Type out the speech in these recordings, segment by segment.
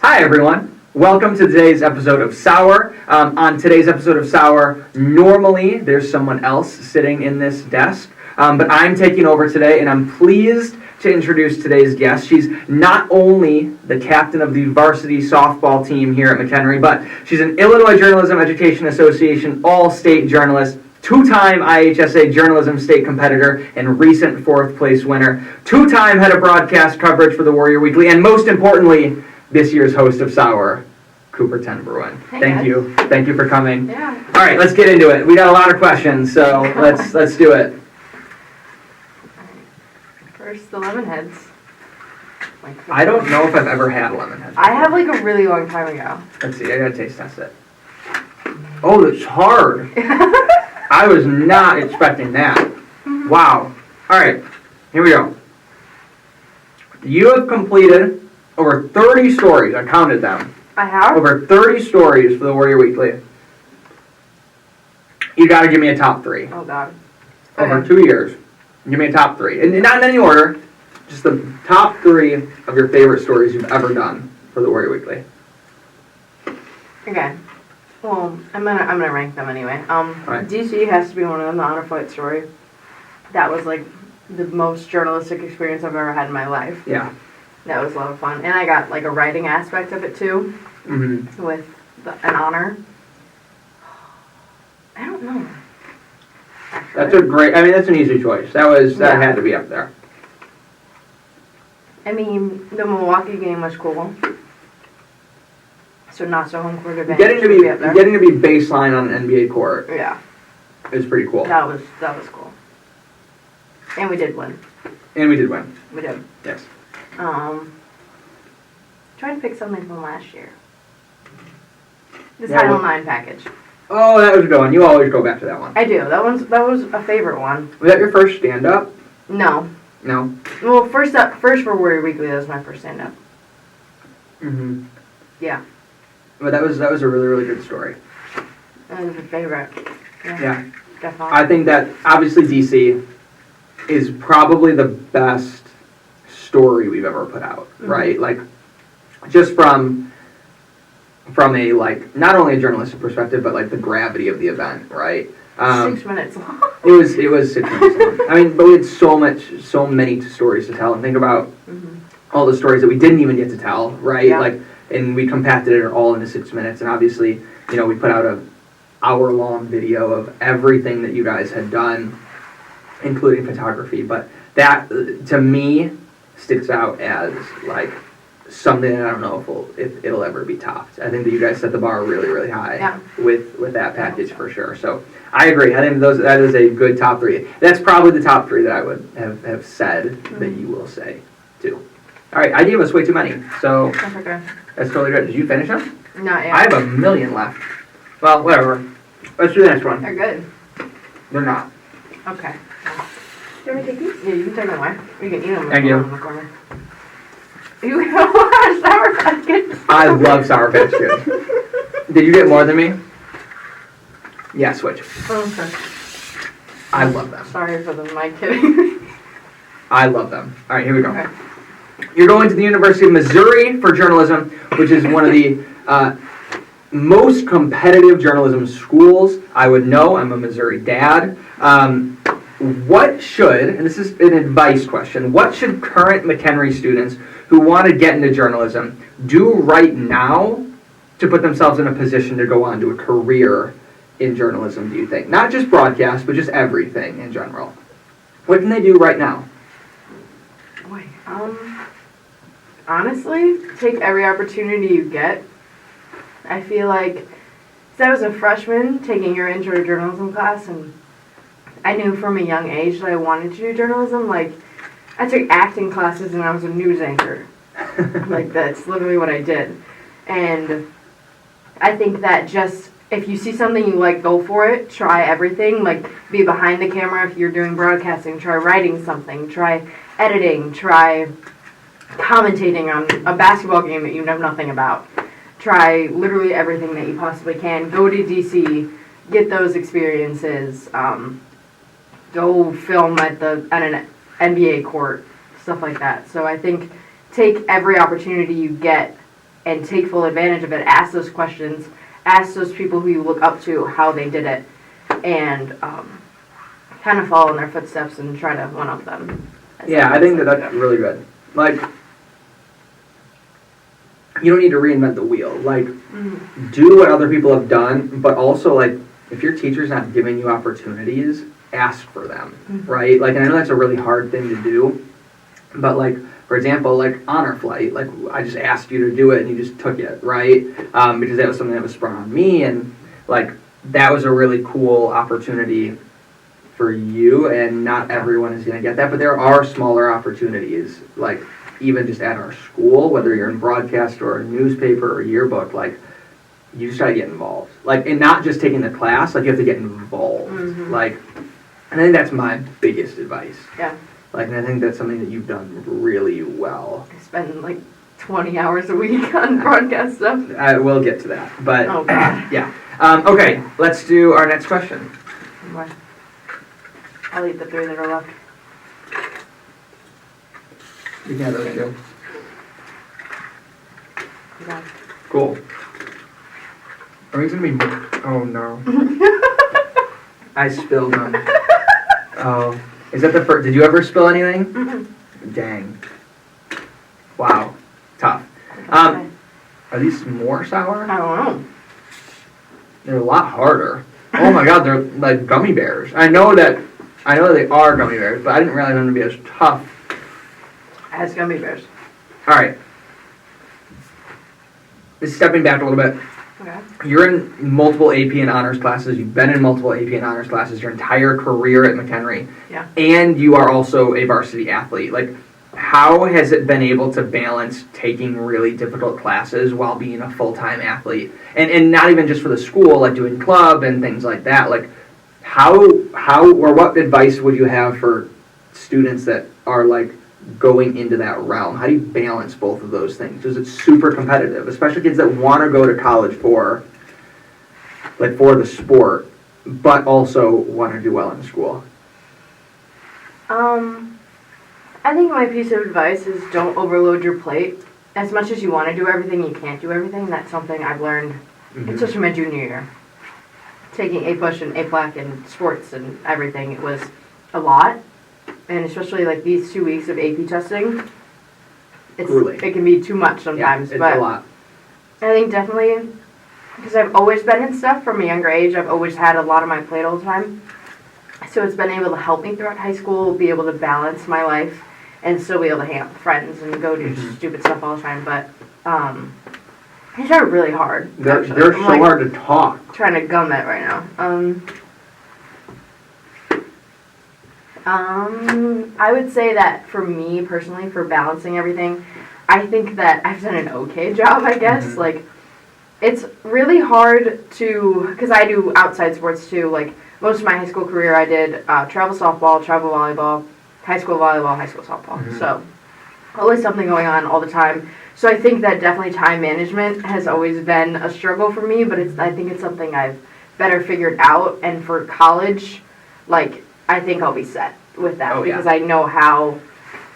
Hi, everyone. Welcome to today's episode of Sour. On today's episode of Sour, normally there's someone else sitting in this desk, but I'm taking over today, and I'm pleased to introduce today's guest. She's not only the captain of the varsity softball team here at McHenry, but she's an Illinois Journalism Education Association All-State journalist, two-time IHSA Journalism State competitor, and recent fourth-place winner, two-time head of broadcast coverage for the Warrior Weekly, and most importantly, this year's host of Sour, Cooper Ten Bruin. Thank you. Thank you for coming. Yeah. All right, let's get into it. We got a lot of questions, so let's do it. First, the lemon heads. I don't know if I've ever had a lemon head. I have like a really long time ago. Let's see. I gotta taste test it. Oh, it's hard. I was not expecting that. Wow. All right, here we go. You have completed over 30 stories. I counted them. I have? Over 30 stories for the Warrior Weekly. You got to give me a top three. Oh, God. Over Okay. 2 years. Give me a top three. And not in any order. Just the top three of your favorite stories you've ever done for the Warrior Weekly. Okay. Well, I'm gonna rank them anyway. Right. DC has to be one of them, the honor flight story. That was like the most journalistic experience I've ever had in my life. Yeah. That was a lot of fun. And I got like a writing aspect of it too, Mm-hmm. with an honor. I don't know. Actually. That's a great, I mean, that's an easy choice. That Yeah. had to be up there. I mean, the Milwaukee game was cool. So not so home court advantage. Getting to would up there. be baseline on an NBA court Yeah, is pretty cool. that was cool. And we did win. And we did win. We did. Yes. Trying to pick something from last year. The Yeah, Title well- IX package. Oh, that was a good one. You always go back to that one. I do. That was a favorite one. Was that your first stand-up? No. No. Well, first for Warrior Weekly, that was my first stand-up. Mm-hmm. Yeah. But that was a really, really good story. That was a favorite. Yeah. Definitely. I think that obviously DC is probably the best story we've ever put out, right? Like, just from a, like, not only a journalistic perspective, but like the gravity of the event, right? 6 minutes long. It was 6 minutes long. I mean, but we had so many stories to tell, and think about all the stories that we didn't even get to tell, right? Yeah. Like, and we compacted it all into 6 minutes, and obviously, you know, we put out a hour-long video of everything that you guys had done, including photography. But that, to me, sticks out as like something that I don't know if it'll ever be topped. I think that you guys set the bar really, really high with that package for sure. So I agree. I think that is a good top three. That's probably the top three that I would have said that you will say too. All right, I gave us way too many, so That's okay. that's totally good. Did you finish them? Not yet. I have a million left. Well, whatever. Let's do the next one. They're good. They're not. Okay. Do you want me to take these? Yeah, you can take them away. You can eat them. Thank you. In the corner. You can watch Sour Patch Kids. I love Sour Patch Kids. Did you get more than me? Yeah, switch. Okay. I love them. Sorry for the mic kidding. I love them. All right, here we go. Okay. You're going to the University of Missouri for journalism, which is one of the most competitive journalism schools I would know. I'm a Missouri dad. What should, and this is an advice question, what should current McHenry students who want to get into journalism do right now to put themselves in a position to go on to a career in journalism, do you think? Not just broadcast, but just everything in general. What can they do right now? Boy, honestly, take every opportunity you get. I feel like, since I was a freshman taking your intro to journalism class, and I knew from a young age that I wanted to do journalism. Like, I took acting classes and I was a news anchor. Like, that's literally what I did. And I think that just, if you see something you like, go for it. Try everything. Like, be behind the camera if you're doing broadcasting. Try writing something. Try editing. Try commentating on a basketball game that you know nothing about. Try literally everything that you possibly can. Go to DC. Get those experiences. Go film at an NBA court. Stuff like that. So I think take every opportunity you get and take full advantage of it. Ask those questions. Ask those people who you look up to how they did it, and kind of follow in their footsteps and try to one-up them. Yeah, I think that's really good. Like, you don't need to reinvent the wheel. Like, do what other people have done, but also, like, if your teacher's not giving you opportunities, ask for them, right? Like, and I know that's a really hard thing to do, but, like, for example, like, honor flight, like, I just asked you to do it and you just took it, right? Because that was something that was sprung on me, and, like, that was a really cool opportunity for you, and not everyone is going to get that, but there are smaller opportunities, like, even just at our school, whether you're in broadcast or a newspaper or a yearbook, like, you just gotta get involved. Like, and not just taking the class, like, you have to get involved. Like, and I think that's my biggest advice. Yeah. Like, and I think that's something that you've done really well. I spend like 20 hours a week on broadcast stuff. I will get to that, but oh, God. Yeah. Okay, let's do our next question. I'll eat the 3 that are left. You can have those two. Yeah. Cool. Are these gonna be? Oh no! I spilled them. Oh, is that the first? Did you ever spill anything? Dang. Wow, tough. Are these more sour? I don't know. They're a lot harder. Oh my God, they're like gummy bears. I know that they are gummy bears, but I didn't realize them to be as tough. As gummy bears. All right. Just stepping back a little bit. Okay. You're in multiple AP and honors classes. You've been in multiple AP and honors classes your entire career at McHenry. Yeah. And you are also a varsity athlete. Like, how has it been able to balance taking really difficult classes while being a full-time athlete? And not even just for the school, like doing club and things like that. Like, how or what advice would you have for students that are, like, going into that realm? How do you balance both of those things? Because it's super competitive, especially kids that want to go to college for the sport, but also want to do well in school. I think my piece of advice is don't overload your plate. As much as you want to do everything, you can't do everything. That's something I've learned, especially my junior year. Taking A-push and A-plaque and sports and everything, it was a lot. And especially like these 2 weeks of AP testing, it can be too much sometimes. Yeah, it's but a lot. I think definitely, because I've always been in stuff from a younger age, I've always had a lot on my plate all the time. So it's been able to help me throughout high school, be able to balance my life, and still be able to hang out with friends and go do stupid stuff all the time. But I tried really hard. They're so hard to talk. Trying to gum it right now. I would say that for me personally, for balancing everything, I think that I've done an okay job, I guess. Like, it's really hard to, because I do outside sports too. Like, most of my high school career, I did travel softball, travel volleyball, high school softball. So, always something going on all the time. So I think that definitely time management has always been a struggle for me, but I think it's something I've better figured out. And for college, like, I think I'll be set with that because I know how,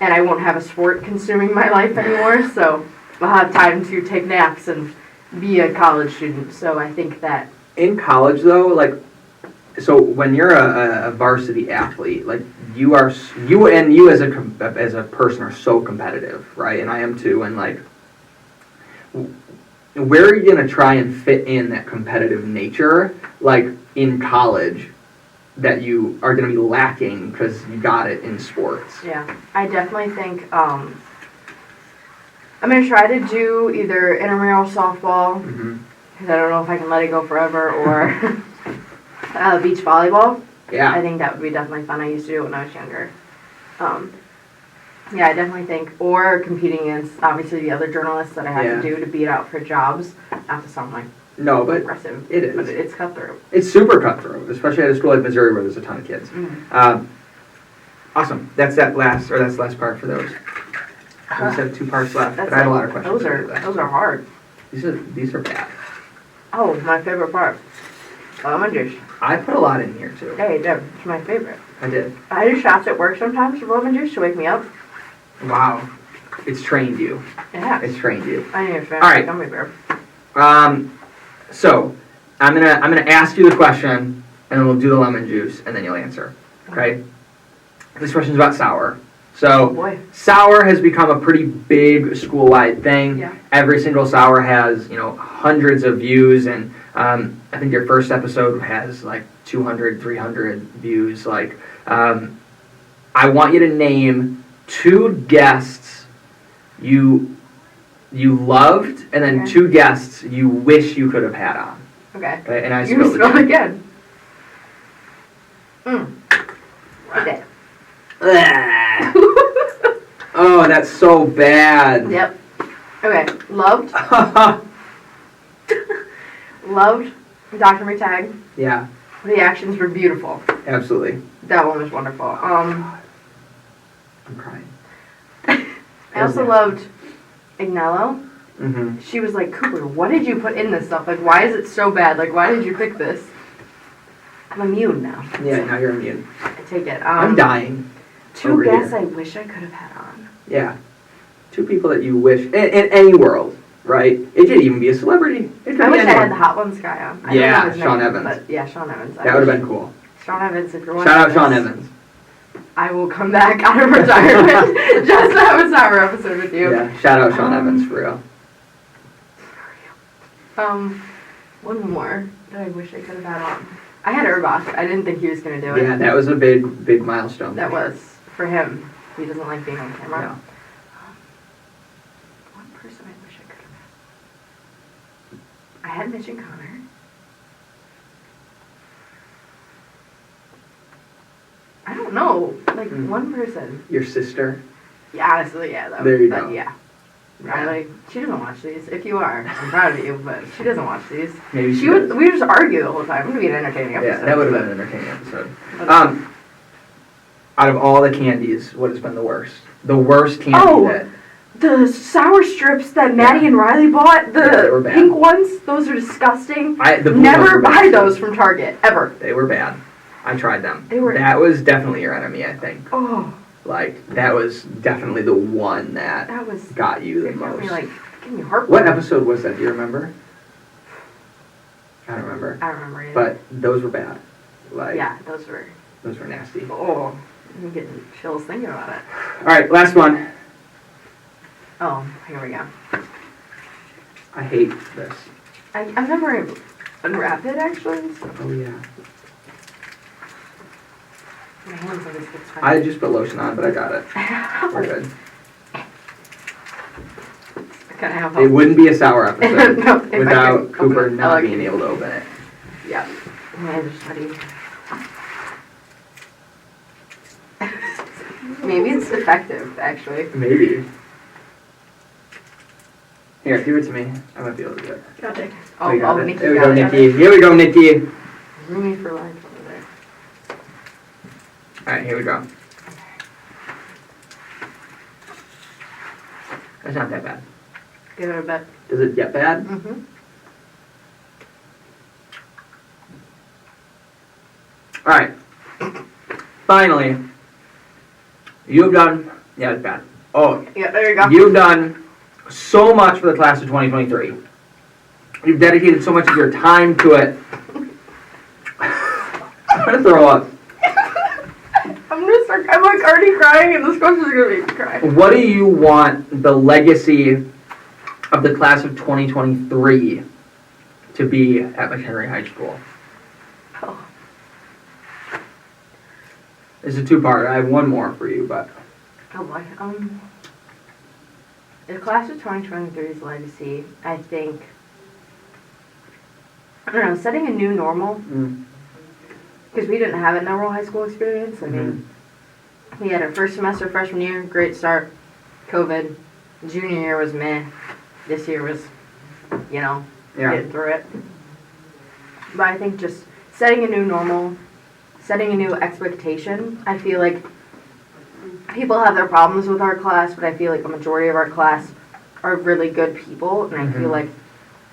and I won't have a sport consuming my life anymore, so I'll have time to take naps and be a college student. So I think that in college, though, like, so when you're a varsity athlete, like, you as a person are so competitive, right? And I am too. And, like, where are you gonna try and fit in that competitive nature, like, in college, that you are going to be lacking because you got it in sports? Yeah, I definitely think I'm going to try to do either intramural softball, because I don't know if I can let it go forever, or beach volleyball. Yeah. I think that would be definitely fun. I used to do it when I was younger. Yeah, I definitely think, or competing against, obviously, the other journalists that I have to do to beat out for jobs. Not to sound like no, but aggressive. It is. But it's cutthroat. It's super cutthroat, especially at a school like Missouri where there's a ton of kids. Awesome. That's the last part for those. We just have 2 parts left, but I have a lot of questions. Those are hard. These are bad. Oh, my favorite part. Lemon juice. I put a lot in here too. Hey, Deb, it's my favorite. I did. I do shots at work sometimes for lemon juice to wake me up. Wow. It's trained you. Yeah. It's trained you. I need a fan. All right. Gummy bear. So I'm gonna ask you the question, and then we'll do the lemon juice, and then you'll answer. Okay. This question's about sour. So Oh boy. sour has become a pretty big school-wide thing. Yeah. Every single sour has hundreds of views, and I think your first episode has like 200, 300 views. Like, I want you to name 2 guests you loved, and then Okay. 2 guests you wish you could have had on. Okay. Okay, and I You spilled spell it. again. Okay. Oh, that's so bad. Yep. Okay. Loved Dr. McTagg. Yeah, The actions were beautiful. absolutely. That one was wonderful. I'm crying. I also loved Ignello. Mm-hmm. She was like, Cooper, what did you put in this stuff? Like, why is it so bad? Like, why did you pick this? I'm immune now. Yeah, now you're immune. I take it. I'm dying. 2 over guests here. I wish I could have had on. Yeah. 2 people that you wish, in any world, right? It could even be a celebrity. It could I be wish I anyone. had the Hot Ones guy on. I Yeah, don't know his Sean name, Evans. But yeah, Sean Evans. That would have been cool. Sean Evans, if you're watching Shout out this, Sean Evans. I will come back out of retirement just to have a sour episode with you. Yeah, shout out Sean Evans for real. One more that I wish I could have had on. I had Urbach. I didn't think he was going to do it. Yeah, that was a big milestone. That was for him. He doesn't like being on camera. No. One person I wish I could have had. I had Mitch and Connor. I don't know. Like one person. Your sister. Yeah, honestly, yeah. That There you that, go. Yeah. Riley, she doesn't watch these. If you are, I'm proud of you, but she doesn't watch these. Maybe She would. We would just argue the whole time. It would be an entertaining episode. Yeah, that would have been an entertaining episode. Out of all the candies, what has been the worst? The worst candy Oh! that... The sour strips that Maddie and Riley bought, Yeah, they were the bad. pink ones, those are disgusting. The blue ones Never were bad, buy too. those from Target, ever. They were bad. I tried them. They were- That was definitely your enemy, I think. Oh, Like, that was definitely the one that that was. got you the It got me most. like, give me heartburn. What episode was that? Do you remember? I don't remember. I don't remember either. But those were bad. Like, Yeah, those were. nasty. Oh, I'm getting chills thinking about it. All right, last one. Oh, here we go. I hate this. I remember unwrap it actually. So Oh, yeah. my hands always get sweaty. I just put lotion on, but I got it. We're good. Can I have It help? wouldn't be a sour episode No, if I without could Cooper open it. not Okay. being able to open it. Yeah. My hands are sweaty. Maybe it's defective, actually. Maybe. Here, give it to me. I might be able to do it. Got it. We got it. Nikki There we got go, it. Nikki. Here we go, Nikki. Roomie for life over there. All right, here we go. That's not that bad. Give it a bet. Does it get bad? Mm-hmm. All right. Finally, you've done. Yeah, it's bad. Oh, Yeah, there you go. you've done so much for the class of 2023. You've dedicated so much of your time to it. I'm gonna throw up. I'm like already crying, and this question's gonna make me cry. What do you want the legacy of the class of 2023 to be at McHenry High School? Oh. It's a two-part. I have one more for you, but Oh boy. The class of 2023's legacy, I think. I don't know, setting a new normal. Because we didn't have a normal high school experience. I mean, we had our first semester freshman year, great start. COVID. Junior year was meh. This year was, yeah. getting through it. But I think just setting a new normal, setting a new expectation. I feel like people have their problems with our class, but I feel like a majority of our class are really good people. And I feel like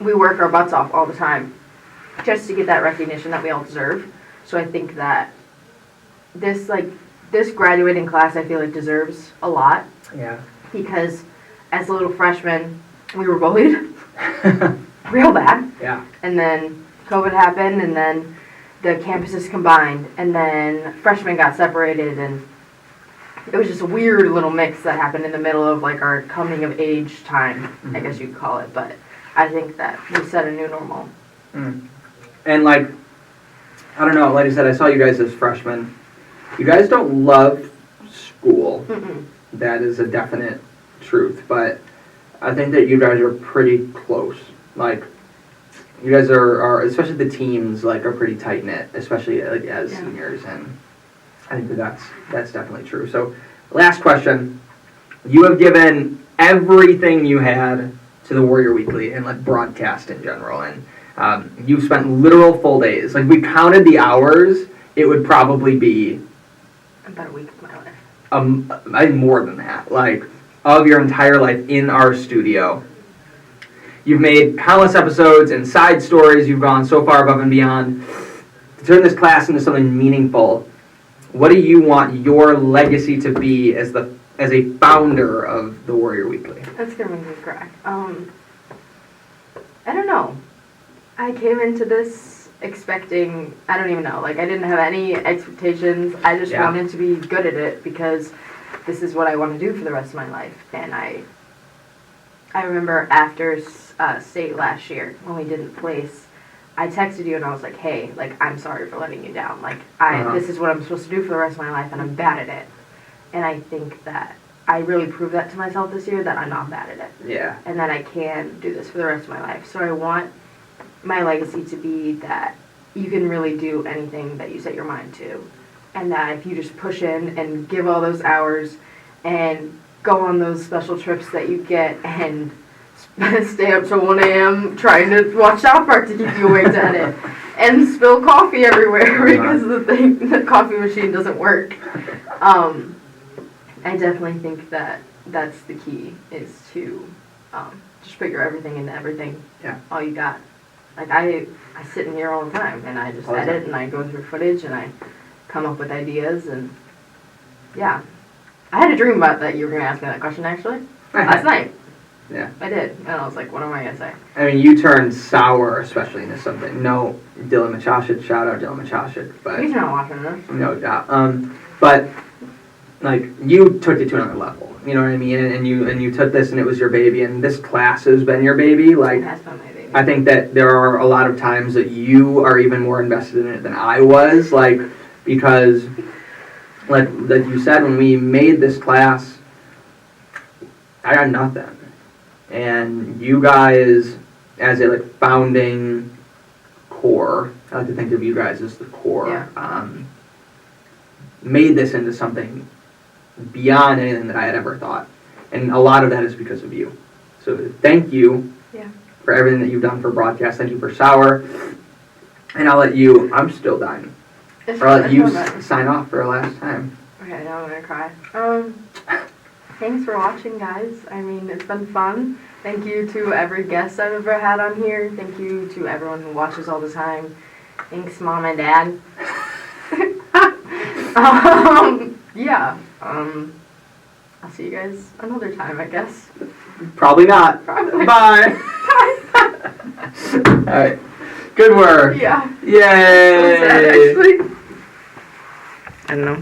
we work our butts off all the time just to get that recognition that we all deserve. So I think that this graduating class, I feel like deserves a lot. Yeah. because as a little freshman, we were bullied real bad. Yeah. And then COVID happened, and then the campuses combined, and then freshmen got separated, and it was just a weird little mix that happened in the middle of like our coming of age time, I guess you'd call it. But I think that we set a new normal. And like, I don't know, like I said, I saw you guys as freshmen. You guys don't love school. That is a definite truth, but I think that you guys are pretty close. Like, you guys are especially the teams, like, are pretty tight-knit, especially like as seniors, and I think that that's definitely true. So, last question. You have given everything you had to the Warrior Weekly and like broadcast in general, and you've spent literal full days. Like, we counted the hours, it would probably be about a week of my life. I think more than that. Like, of your entire life in our studio. You've made countless episodes and side stories. You've gone so far above and beyond to turn this class into something meaningful. What do you want your legacy to be as a founder of the Warrior Weekly? That's gonna make me cry. I don't know. I came into this expecting, I don't even know, like I didn't have any expectations. I just wanted to be good at it because this is what I want to do for the rest of my life. And I remember after state last year when we didn't place, I texted you and I was like, hey, like, I'm sorry for letting you down. Like, this is what I'm supposed to do for the rest of my life, and I'm bad at it. And I think that I really proved that to myself this year, that I'm not bad at it. Yeah. And that I can do this for the rest of my life. So I want my legacy to be that you can really do anything that you set your mind to. And that if you just push in and give all those hours and go on those special trips that you get and stay up till 1 a.m. trying to watch South Park to keep you awake to edit, and spill coffee everywhere because the coffee machine doesn't work. I definitely think that that's the key, is to just put your everything into everything. Yeah. All you got. Like I sit in here all the time and I just edit and I go through footage and I come up with ideas, and yeah. I had a dream about that you were going to ask me that question actually last night. Yeah. I did. And I was like, what am I going to say? I mean, you turned Sour especially into something. No, Dylan McHenry, shout out Dylan McHenry, but He's not watching this. no doubt. But like, you took it to another level. You know what I mean? And you took this and it was your baby, and this class has been your baby. Like, It has been my baby. I think that there are a lot of times that you are even more invested in it than I was, like, because like you said, when we made this class, I got nothing. And you guys, as a like founding core, I like to think of you guys as the core, made this into something beyond anything that I had ever thought. And a lot of that is because of you. So thank you for everything that you've done for broadcast. Thank you for Sour. And I'll let you, I'm still dying. Or I'll let you sign off for a last time. Okay, now I'm going to cry. Thanks for watching, guys. I mean, it's been fun. Thank you to every guest I've ever had on here. Thank you to everyone who watches all the time. Thanks, Mom and Dad. I'll see you guys another time, I guess. Probably not. Probably. Bye. All right. Good work. Yeah. Yay. So sad, actually. I don't know.